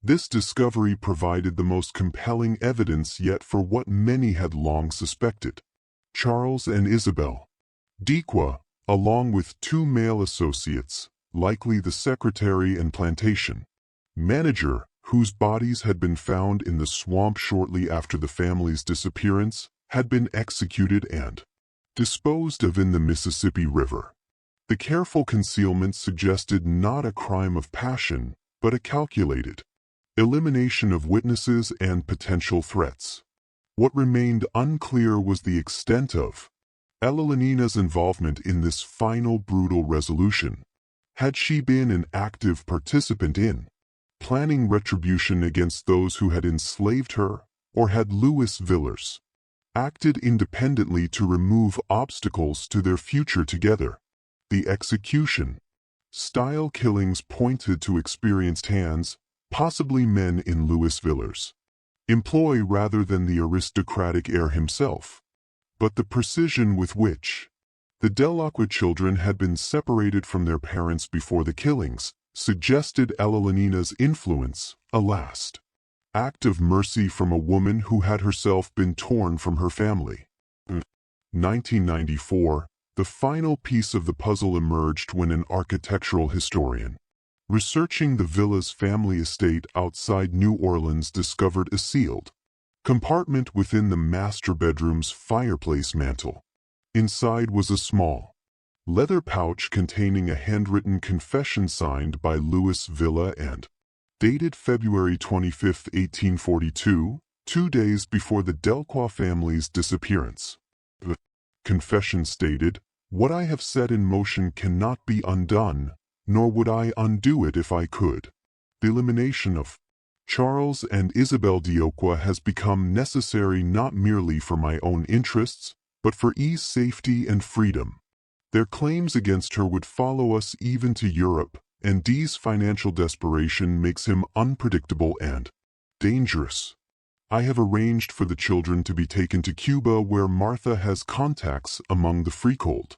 Speaker 1: This discovery provided the most compelling evidence yet for what many had long suspected. Charles and Isabel Delacroix, along with 2 male associates, likely the secretary and plantation manager, whose bodies had been found in the swamp shortly after the family's disappearance, had been executed and disposed of in the Mississippi River. The careful concealment suggested not a crime of passion, but a calculated elimination of witnesses and potential threats. What remained unclear was the extent of Elenina's involvement in this final brutal resolution. Had she been an active participant in planning retribution against those who had enslaved her, or had Louis Villers acted independently to remove obstacles to their future together? The execution style killings pointed to experienced hands, possibly men in Louis Villers' employ rather than the aristocratic heir himself. But the precision with which the Delacroix children had been separated from their parents before the killings suggested Elenina's influence, a last act of mercy from a woman who had herself been torn from her family. 1994, the final piece of the puzzle emerged when an architectural historian researching the Villas family estate outside New Orleans discovered a sealed compartment within the master bedroom's fireplace mantel. Inside was a small leather pouch containing a handwritten confession signed by Louis Villa and dated February 25, 1842, 2 days before the Delacroix family's disappearance. The confession stated, "What I have set in motion cannot be undone, nor would I undo it if I could. The elimination of Charles and Isabel Delacroix has become necessary not merely for my own interests, but for E's safety and freedom. Their claims against her would follow us even to Europe, and D's financial desperation makes him unpredictable and dangerous. I have arranged for the children to be taken to Cuba, where Martha has contacts among the Freehold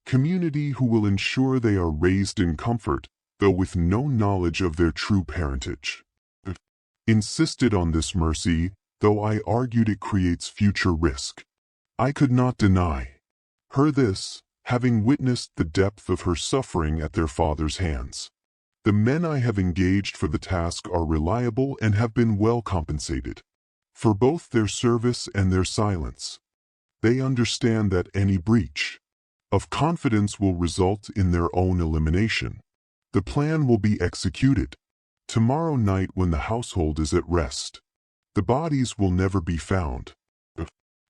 Speaker 1: community who will ensure they are raised in comfort, though with no knowledge of their true parentage. Insisted on this mercy, though I argued it creates future risk. I could not deny her this, having witnessed the depth of her suffering at their father's hands. The men I have engaged for the task are reliable and have been well compensated for both their service and their silence. They understand that any breach of confidence will result in their own elimination. The plan will be executed tomorrow night when the household is at rest. The bodies will never be found.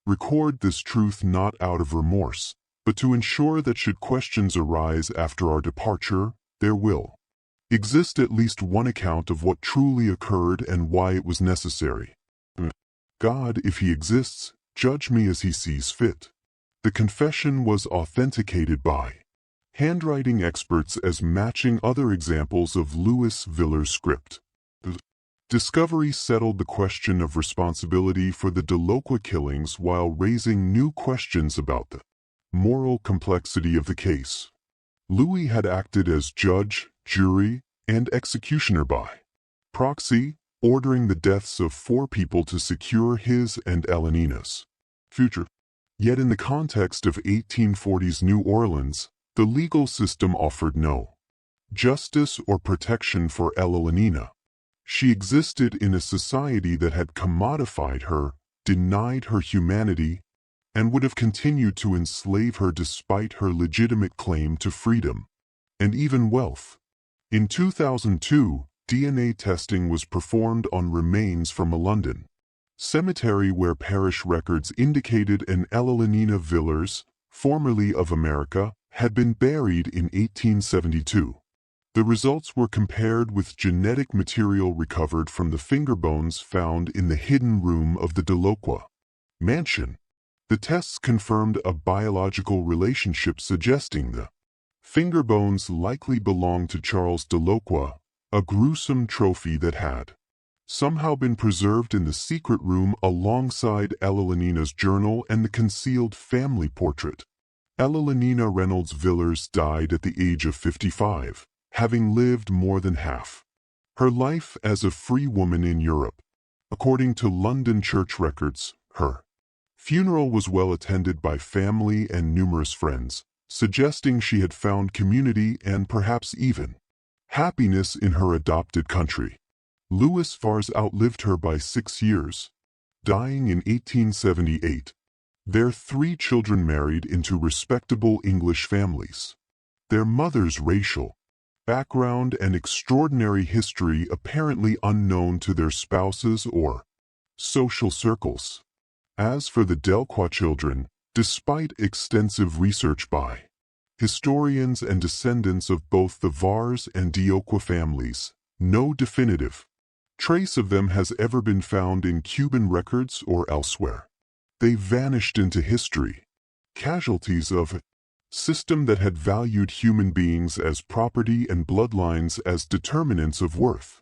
Speaker 1: Record this truth not out of remorse, but to ensure that should questions arise after our departure, there will exist at least one account of what truly occurred and why it was necessary. God, if he exists, judge me as he sees fit." The confession was authenticated by handwriting experts as matching other examples of Louis Villers' script. The discovery settled the question of responsibility for the Delacroix killings while raising new questions about the moral complexity of the case. Louis had acted as judge, jury, and executioner by proxy, ordering the deaths of 4 people to secure his and Elenina's future. Yet in the context of 1840s New Orleans, the legal system offered no justice or protection for Elenina. She existed in a society that had commodified her, denied her humanity, and would have continued to enslave her despite her legitimate claim to freedom and even wealth. In 2002, DNA testing was performed on remains from a London cemetery where parish records indicated an Elenina Villers, formerly of America, had been buried in 1872. The results were compared with genetic material recovered from the finger bones found in the hidden room of the Delacroix mansion. The tests confirmed a biological relationship suggesting the finger bones likely belonged to Charles Delacroix, a gruesome trophy that had somehow been preserved in the secret room alongside Elenina's journal and the concealed family portrait. Elenina Reynolds Villers died at the age of 55, having lived more than half her life as a free woman in Europe. According to London church records, her funeral was well attended by family and numerous friends, suggesting she had found community and perhaps even happiness in her adopted country. Louis Vars outlived her by 6 years, dying in 1878. Their 3 children married into respectable English families. Their mother's racial background and extraordinary history apparently unknown to their spouses or social circles. As for the Delacroix children, despite extensive research by historians and descendants of both the Vars and Delacroix families, no definitive trace of them has ever been found in Cuban records or elsewhere. They vanished into history, casualties of a system that had valued human beings as property and bloodlines as determinants of worth.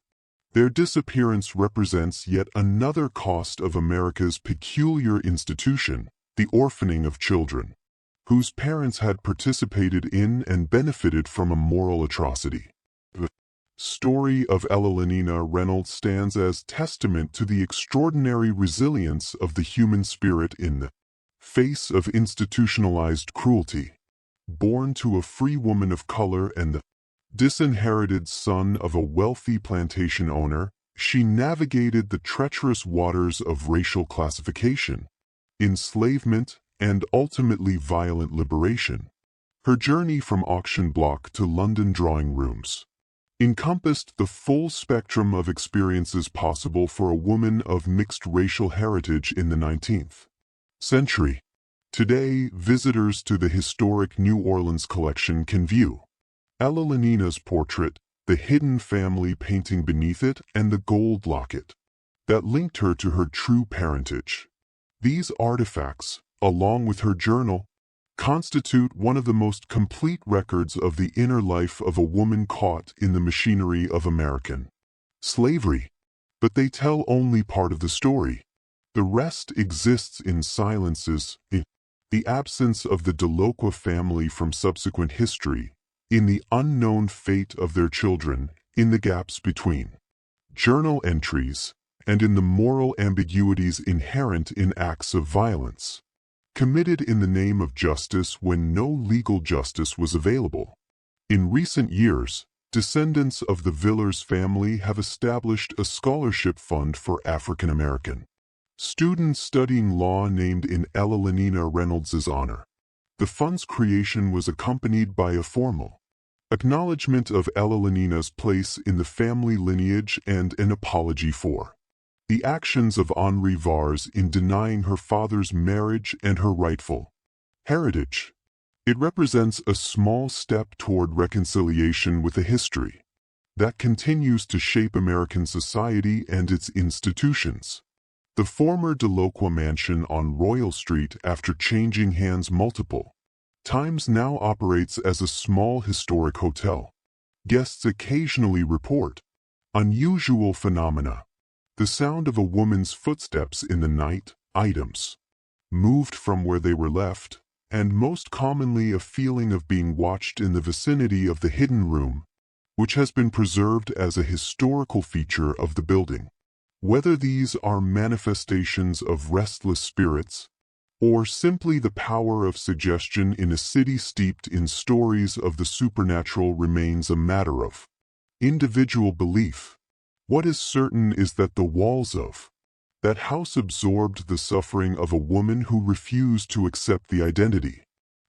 Speaker 1: Their disappearance represents yet another cost of America's peculiar institution, the orphaning of children, whose parents had participated in and benefited from a moral atrocity. The story of Elalina Reynolds stands as testament to the extraordinary resilience of the human spirit in the face of institutionalized cruelty. Born to a free woman of color and the disinherited son of a wealthy plantation owner, she navigated the treacherous waters of racial classification, enslavement, and ultimately violent liberation. Her journey from auction block to London drawing rooms encompassed the full spectrum of experiences possible for a woman of mixed racial heritage in the 19th century. Today, visitors to the historic New Orleans collection can view Elalina's portrait, the hidden family painting beneath it, and the gold locket that linked her to her true parentage. These artifacts, along with her journal, constitute one of the most complete records of the inner life of a woman caught in the machinery of American slavery. But they tell only part of the story. The rest exists in silences, in the absence of the Delacroix family from subsequent history, in the unknown fate of their children, in the gaps between journal entries, and in the moral ambiguities inherent in acts of violence, committed in the name of justice when no legal justice was available. In recent years, descendants of the Villers family have established a scholarship fund for African American students studying law named in Elalina Reynolds's honor. The fund's creation was accompanied by a formal acknowledgement of Elalina's place in the family lineage and an apology for the actions of Henri Vars in denying her father's marriage and her rightful heritage. It represents a small step toward reconciliation with a history that continues to shape American society and its institutions. The former Delacroix mansion on Royal Street, after changing hands multiple times, now operates as a small historic hotel. Guests occasionally report unusual phenomena: the sound of a woman's footsteps in the night, items moved from where they were left, and most commonly a feeling of being watched in the vicinity of the hidden room, which has been preserved as a historical feature of the building. Whether these are manifestations of restless spirits, or simply the power of suggestion in a city steeped in stories of the supernatural, remains a matter of individual belief. What is certain is that the walls of that house absorbed the suffering of a woman who refused to accept the identity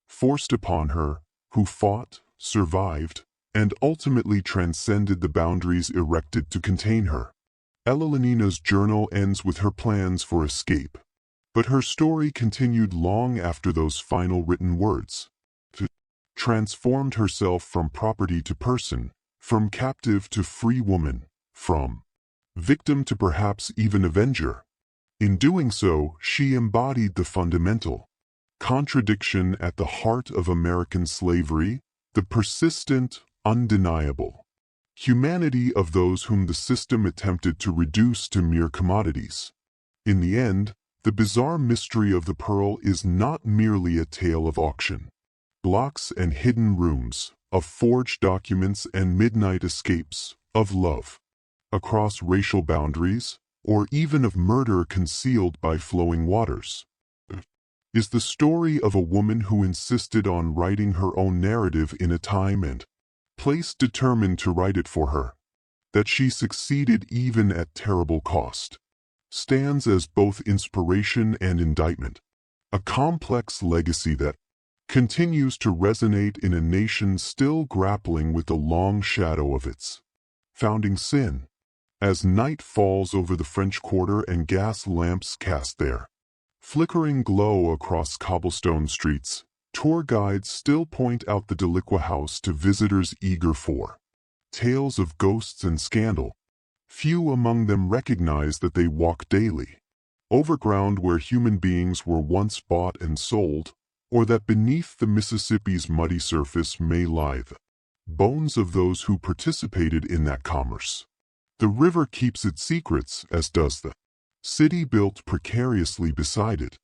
Speaker 1: forced upon her, who fought, survived, and ultimately transcended the boundaries erected to contain her. Elalina's journal ends with her plans for escape, but her story continued long after those final written words. She transformed herself from property to person, from captive to free woman, from victim to perhaps even avenger. In doing so, she embodied the fundamental contradiction at the heart of American slavery, the persistent, undeniable humanity of those whom the system attempted to reduce to mere commodities. In the end, the bizarre mystery of the pearl is not merely a tale of auction blocks and hidden rooms, of forged documents and midnight escapes, of love across racial boundaries, or even of murder concealed by flowing waters. It is the story of a woman who insisted on writing her own narrative in a time and place determined to write it for her. that she succeeded even at terrible cost, stands as both inspiration and indictment, a complex legacy that continues to resonate in a nation still grappling with the long shadow of its founding sin. As night falls over the French Quarter and gas lamps cast their flickering glow across cobblestone streets, tour guides still point out the Deliqua house to visitors eager for tales of ghosts and scandal. Few among them recognize that they walk daily over ground where human beings were once bought and sold, or that beneath the Mississippi's muddy surface may lie the bones of those who participated in that commerce. The river keeps its secrets, as does the city built precariously beside it.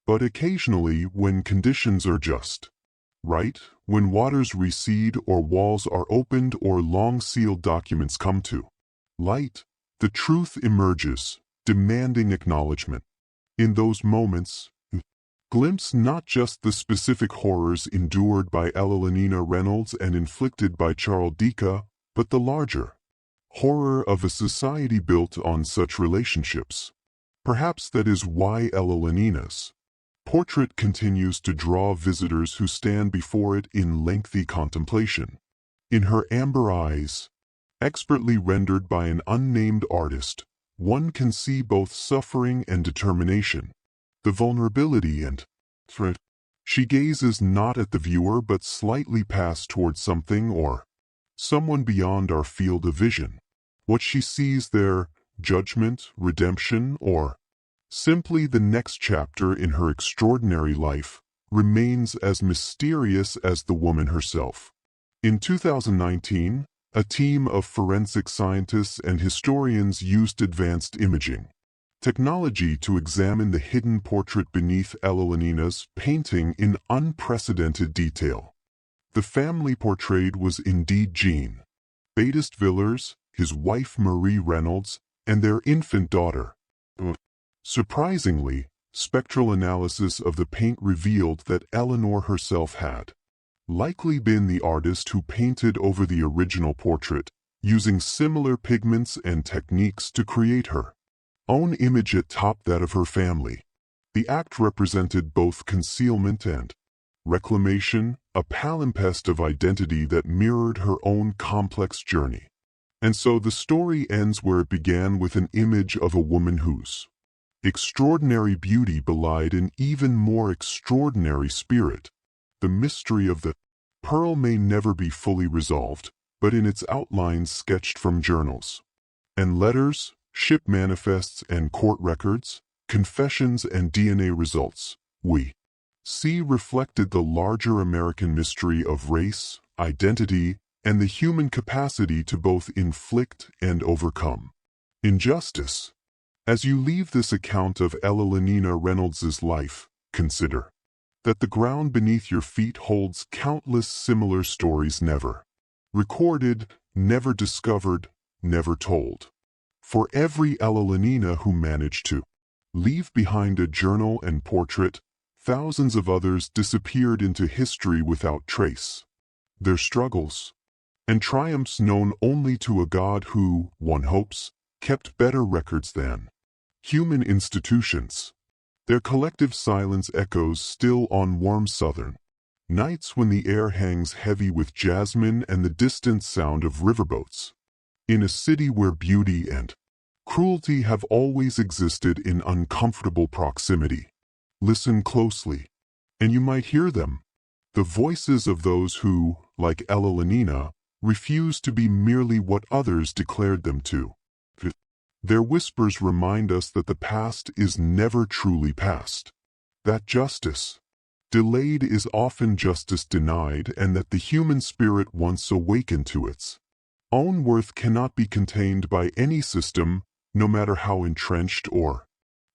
Speaker 1: But occasionally, when conditions are just right, when waters recede or walls are opened or long-sealed documents come to light, the truth emerges, demanding acknowledgement. In those moments, glimpse not just the specific horrors endured by Elalina Reynolds and inflicted by Charles Dica, but the larger horror of a society built on such relationships. Perhaps that is why Elalina's portrait continues to draw visitors who stand before it in lengthy contemplation. In her amber eyes, expertly rendered by an unnamed artist, one can see both suffering and determination, the vulnerability and threat. She gazes not at the viewer but slightly past toward something or someone beyond our field of vision. What she sees there, judgment, redemption, or simply the next chapter in her extraordinary life, remains as mysterious as the woman herself. In 2019, a team of forensic scientists and historians used advanced imaging technology to examine the hidden portrait beneath Elalina's painting in unprecedented detail. The family portrayed was indeed Jean Baptiste Villers, his wife Marie Reynolds, and their infant daughter. Surprisingly, spectral analysis of the paint revealed that Eleanor herself had likely been the artist who painted over the original portrait, using similar pigments and techniques to create her own image atop that of her family. The act represented both concealment and reclamation, a palimpsest of identity that mirrored her own complex journey. And so the story ends where it began, with an image of a woman whose extraordinary beauty belied an even more extraordinary spirit. The mystery of the pearl may never be fully resolved, but in its outlines sketched from journals and letters, ship manifests and court records, confessions and DNA results, we see reflected the larger American mystery of race, identity, and the human capacity to both inflict and overcome injustice. As you leave this account of Elalina Reynolds's life, consider that the ground beneath your feet holds countless similar stories never recorded, never discovered, never told. For every Elalina who managed to leave behind a journal and portrait, thousands of others disappeared into history without trace. Their struggles and triumphs known only to a God who, one hopes, kept better records than human institutions. Their collective silence echoes still on warm southern nights when the air hangs heavy with jasmine and the distant sound of riverboats. In a city where beauty and cruelty have always existed in uncomfortable proximity, listen closely, and you might hear them. The voices of those who, like Elalina, refuse to be merely what others declared them to. Their whispers remind us that the past is never truly past, that justice delayed is often justice denied, and that the human spirit once awakened to its own worth cannot be contained by any system, no matter how entrenched or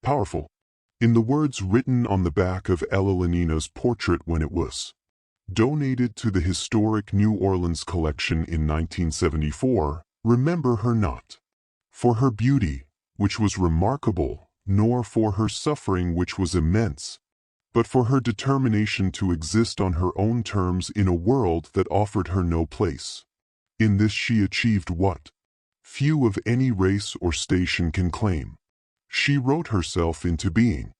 Speaker 1: powerful. In the words written on the back of Elalina's portrait when it was donated to the historic New Orleans collection in 1974, remember her not for her beauty, which was remarkable, nor for her suffering, which was immense, but for her determination to exist on her own terms in a world that offered her no place. In this she achieved what few of any race or station can claim. She wrote herself into being.